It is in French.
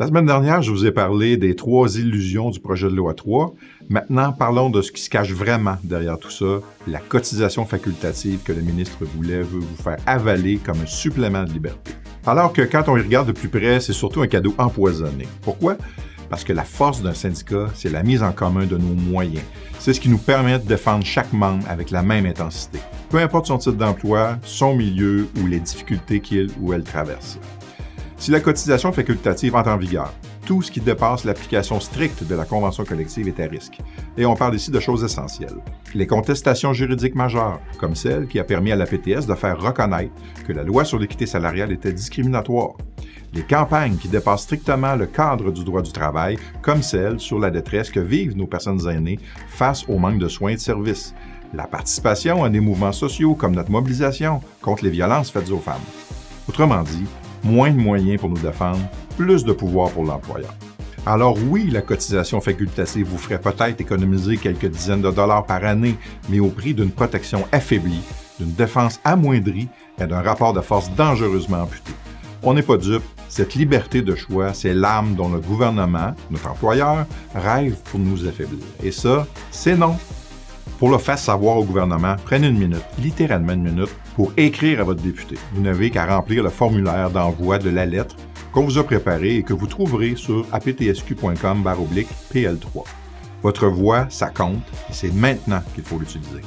La semaine dernière, je vous ai parlé des 3 illusions du projet de loi 3. Maintenant, parlons de ce qui se cache vraiment derrière tout ça, la cotisation facultative que le ministre veut vous faire avaler comme un supplément de liberté. Alors que quand on y regarde de plus près, c'est surtout un cadeau empoisonné. Pourquoi? Parce que la force d'un syndicat, c'est la mise en commun de nos moyens. C'est ce qui nous permet de défendre chaque membre avec la même intensité. Peu importe son type d'emploi, son milieu ou les difficultés qu'il ou elle traverse. Si la cotisation facultative entre en vigueur, tout ce qui dépasse l'application stricte de la convention collective est à risque. Et on parle ici de choses essentielles. Les contestations juridiques majeures, comme celle qui a permis à la PTS de faire reconnaître que la loi sur l'équité salariale était discriminatoire. Les campagnes qui dépassent strictement le cadre du droit du travail, comme celle sur la détresse que vivent nos personnes aînées face au manque de soins et de services. La participation à des mouvements sociaux comme notre mobilisation contre les violences faites aux femmes. Autrement dit, moins de moyens pour nous défendre, plus de pouvoir pour l'employeur. Alors oui, la cotisation facultative vous ferait peut-être économiser quelques dizaines de dollars par année, mais au prix d'une protection affaiblie, d'une défense amoindrie et d'un rapport de force dangereusement amputé. On n'est pas dupe, cette liberté de choix, c'est l'arme dont le gouvernement, notre employeur, rêve pour nous affaiblir. Et ça, c'est non. Pour le faire savoir au gouvernement, prenez une minute, littéralement une minute, pour écrire à votre député. Vous n'avez qu'à remplir le formulaire d'envoi de la lettre qu'on vous a préparée et que vous trouverez sur aptsq.com/PL3. Votre voix, ça compte et c'est maintenant qu'il faut l'utiliser.